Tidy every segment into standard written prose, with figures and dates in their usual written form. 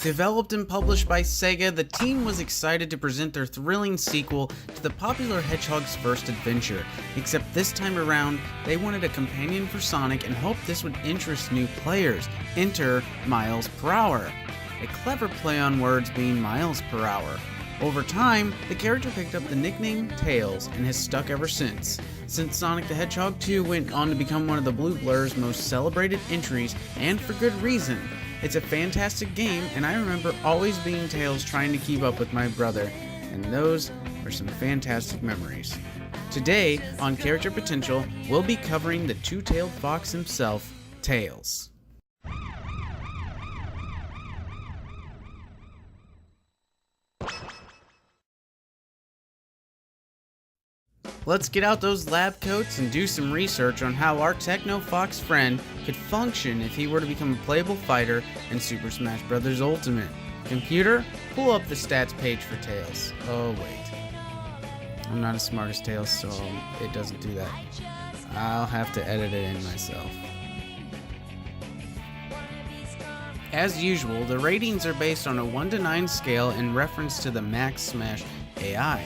Developed and published by Sega, the team was excited to present their thrilling sequel to the popular Hedgehog's first adventure, except this time around, they wanted a companion for Sonic and hoped this would interest new players. Enter Miles per Hour, a clever play on words being miles per hour. Over time, the character picked up the nickname Tails and has stuck ever since. Since Sonic the Hedgehog 2 went on to become one of the Blue Blur's most celebrated entries, and for good reason. It's a fantastic game, and I remember always being Tails trying to keep up with my brother, and those are some fantastic memories. Today, on Character Potential, we'll be covering the two-tailed fox himself, Tails. Let's get out those lab coats and do some research on how our Techno Fox friend could function if he were to become a playable fighter in Super Smash Bros. Ultimate. Computer, pull up the stats page for Tails. Oh wait, I'm not as smart as Tails, so it doesn't do that. I'll have to edit it in myself. As usual, the ratings are based on a 1 to 9 scale in reference to the Max Smash AI.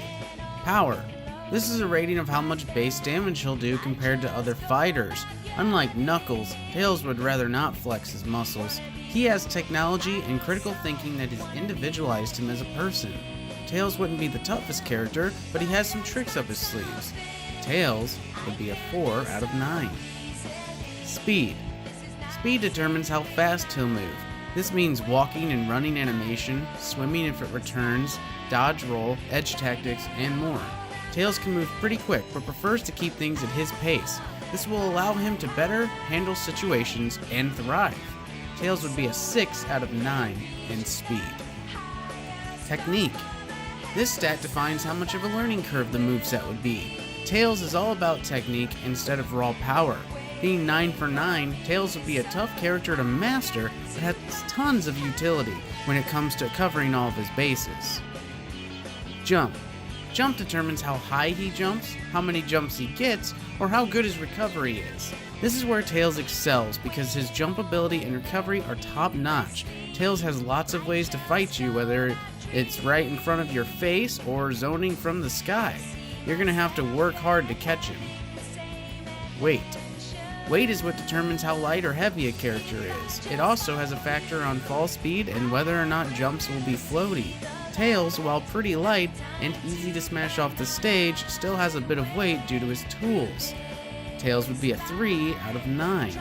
Power. This is a rating of how much base damage he'll do compared to other fighters. Unlike Knuckles, Tails would rather not flex his muscles. He has technology and critical thinking that has individualized him as a person. Tails wouldn't be the toughest character, but he has some tricks up his sleeves. Tails would be a 4 out of 9. Speed. Speed determines how fast he'll move. This means walking and running animation, swimming if it returns, dodge roll, edge tactics, and more. Tails can move pretty quick, but prefers to keep things at his pace. This will allow him to better handle situations and thrive. Tails would be a 6 out of 9 in speed. Technique. This stat defines how much of a learning curve the moveset would be. Tails is all about technique instead of raw power. Being 9 for 9, Tails would be a tough character to master, but has tons of utility when it comes to covering all of his bases. Jump. Jump determines how high he jumps, how many jumps he gets, or how good his recovery is. This is where Tails excels because his jump ability and recovery are top notch. Tails has lots of ways to fight you, whether it's right in front of your face or zoning from the sky. You're going to have to work hard to catch him. Weight. Weight is what determines how light or heavy a character is. It also has a factor on fall speed and whether or not jumps will be floaty. Tails, while pretty light and easy to smash off the stage, still has a bit of weight due to his tools. Tails would be a 3 out of 9.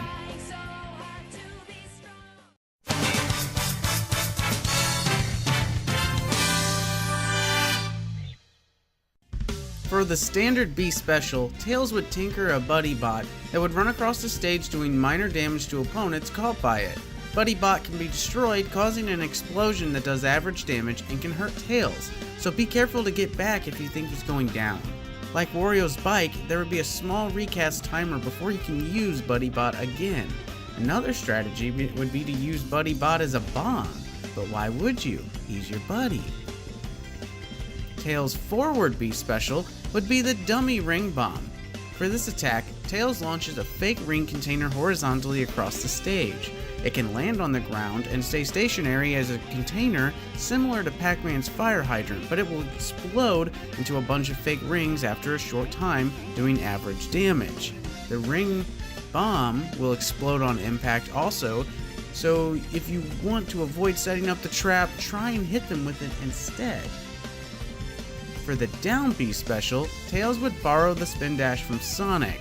For the standard B special, Tails would tinker a buddy bot that would run across the stage doing minor damage to opponents caught by it. Buddy bot can be destroyed, causing an explosion that does average damage and can hurt Tails, so be careful to get back if you think he's going down. Like Wario's bike, there would be a small recast timer before you can use Buddy Bot again. Another strategy would be to use Buddy Bot as a bomb, but why would you? He's your buddy. Tails' forward B special would be the Dummy Ring Bomb. For this attack, Tails launches a fake ring container horizontally across the stage. It can land on the ground and stay stationary as a container similar to Pac-Man's fire hydrant, but it will explode into a bunch of fake rings after a short time, doing average damage. The ring bomb will explode on impact also, so if you want to avoid setting up the trap, try and hit them with it instead. For the down B special, Tails would borrow the spin dash from Sonic.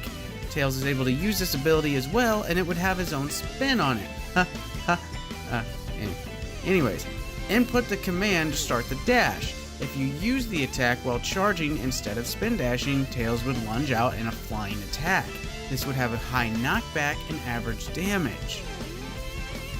Tails is able to use this ability as well, and it would have his own spin on it. Anyways, input the command to start the dash. If you use the attack while charging instead of spin dashing, Tails would lunge out in a flying attack. This would have a high knockback and average damage.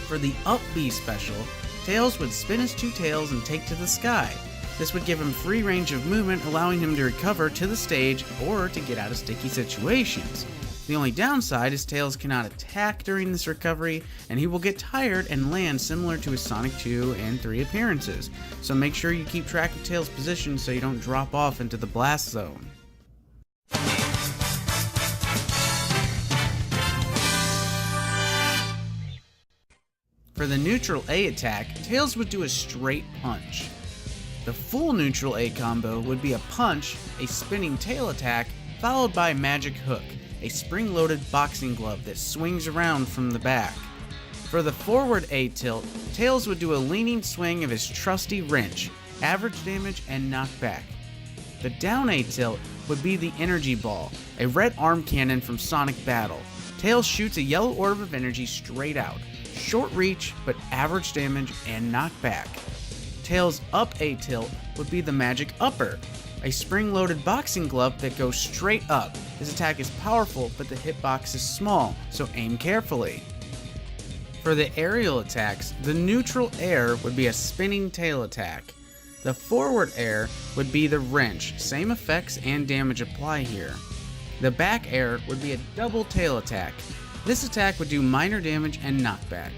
For the up B special, Tails would spin his two tails and take to the sky. This would give him free range of movement, allowing him to recover to the stage or to get out of sticky situations. The only downside is Tails cannot attack during this recovery, and he will get tired and land similar to his Sonic 2 and 3 appearances, so make sure you keep track of Tails' position so you don't drop off into the blast zone. For the neutral A attack, Tails would do a straight punch. The full neutral A combo would be a punch, a spinning tail attack, followed by magic hook, a spring-loaded boxing glove that swings around from the back. For the forward A tilt, Tails would do a leaning swing of his trusty wrench, average damage and knockback. The down A tilt would be the energy ball, a red arm cannon from Sonic Battle. Tails shoots a yellow orb of energy straight out, short reach but average damage and knockback. Tails up A tilt would be the magic upper, a spring-loaded boxing glove that goes straight up. This attack is powerful, but the hitbox is small, so aim carefully. For the aerial attacks, the neutral air would be a spinning tail attack. The forward air would be the wrench, same effects and damage apply here. The back air would be a double tail attack. This attack would do minor damage and knockback.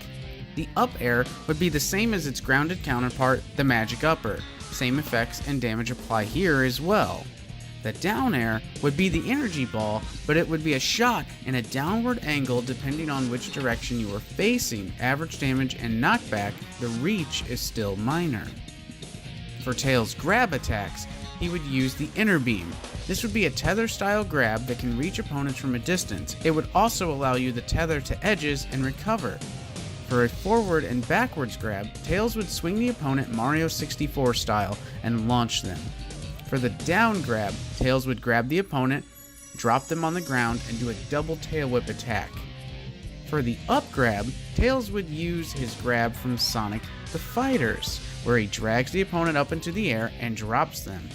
The up air would be the same as its grounded counterpart, the magic upper. Same effects and damage apply here as well. The down air would be the energy ball, but it would be a shot in a downward angle depending on which direction you are facing. Average damage and knockback, the reach is still minor. For Tails' grab attacks, he would use the inner beam. This would be a tether style grab that can reach opponents from a distance. It would also allow you to tether to edges and recover. For a forward and backwards grab, Tails would swing the opponent Mario 64 style and launch them. For the down grab, Tails would grab the opponent, drop them on the ground, and do a double tail whip attack. For the up grab, Tails would use his grab from Sonic the Fighters, where he drags the opponent up into the air and drops them.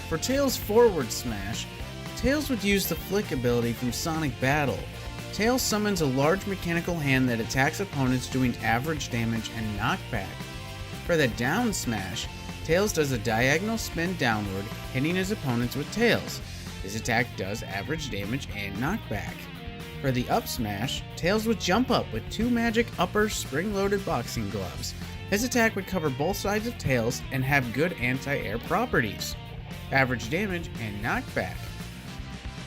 For Tails' forward smash, Tails would use the flick ability from Sonic Battle. Tails summons a large mechanical hand that attacks opponents doing average damage and knockback. For the down smash, Tails does a diagonal spin downward, hitting his opponents with Tails. This attack does average damage and knockback. For the up smash, Tails would jump up with two magic upper spring-loaded boxing gloves. His attack would cover both sides of Tails and have good anti-air properties, average damage and knockback.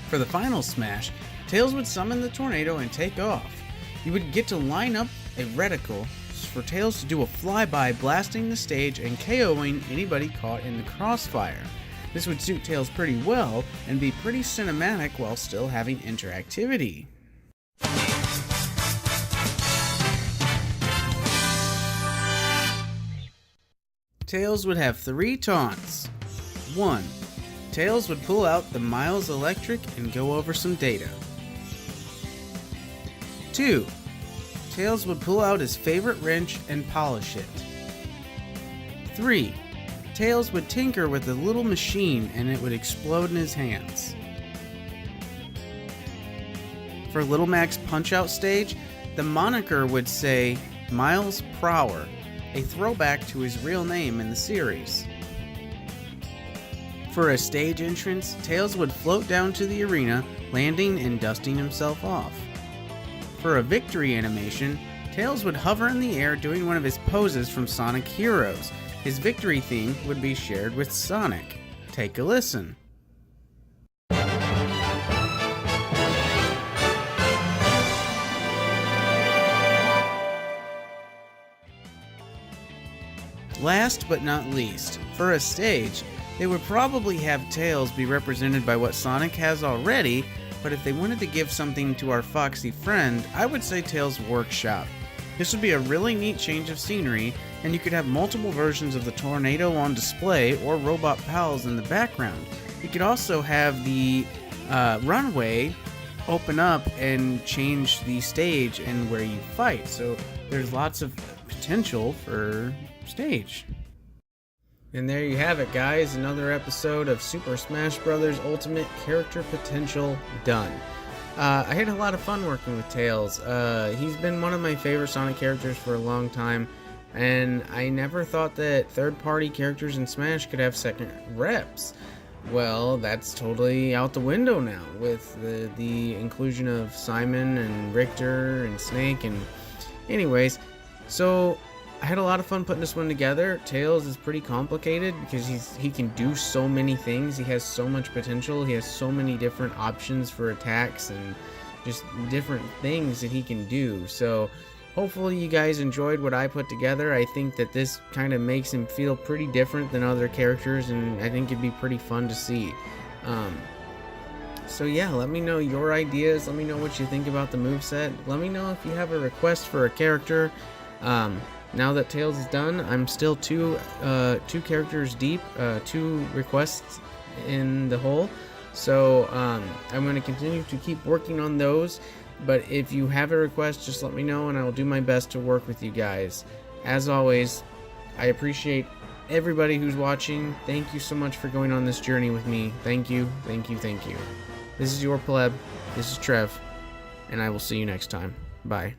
For the final smash, Tails would summon the tornado and take off. You would get to line up a reticle for Tails to do a flyby, blasting the stage and KOing anybody caught in the crossfire. This would suit Tails pretty well and be pretty cinematic while still having interactivity. Tails would have 3 taunts. 1. Tails would pull out the Miles Electric and go over some data. 2. Tails would pull out his favorite wrench and polish it. 3. Tails would tinker with a little machine and it would explode in his hands. For Little Mac's Punch-Out stage, the moniker would say Miles Prower, a throwback to his real name in the series. For a stage entrance, Tails would float down to the arena, landing and dusting himself off. For a victory animation, Tails would hover in the air doing one of his poses from Sonic Heroes. His victory theme would be shared with Sonic. Take a listen. Last but not least, for a stage, they would probably have Tails be represented by what Sonic has already, but if they wanted to give something to our foxy friend, I would say Tails' Workshop. This would be a really neat change of scenery, and you could have multiple versions of the tornado on display or robot pals in the background. You could also have the runway open up and change the stage and where you fight, so there's lots of potential for stage. And there you have it, guys, another episode of Super Smash Bros. Ultimate Character Potential done. I had a lot of fun working with Tails. He's been one of my favorite Sonic characters for a long time, and I never thought that third-party characters in Smash could have second reps. Well, that's totally out the window now with the inclusion of Simon and Richter and Snake. And anyways, so I had a lot of fun putting this one together. Tails is pretty complicated because he can do so many things. He has so much potential. He has so many different options for attacks and just different things that he can do. So hopefully you guys enjoyed what I put together. I think that this kind of makes him feel pretty different than other characters, and I think it'd be pretty fun to see. So yeah, let me know your ideas. Let me know what you think about the moveset. Let me know if you have a request for a character. Now that Tails is done, I'm still two characters deep, 2 requests in the hole. So I'm going to continue to keep working on those. But if you have a request, just let me know and I will do my best to work with you guys. As always, I appreciate everybody who's watching. Thank you so much for going on this journey with me. Thank you, thank you, thank you. This is your Pleb. This is Trev. And I will see you next time. Bye.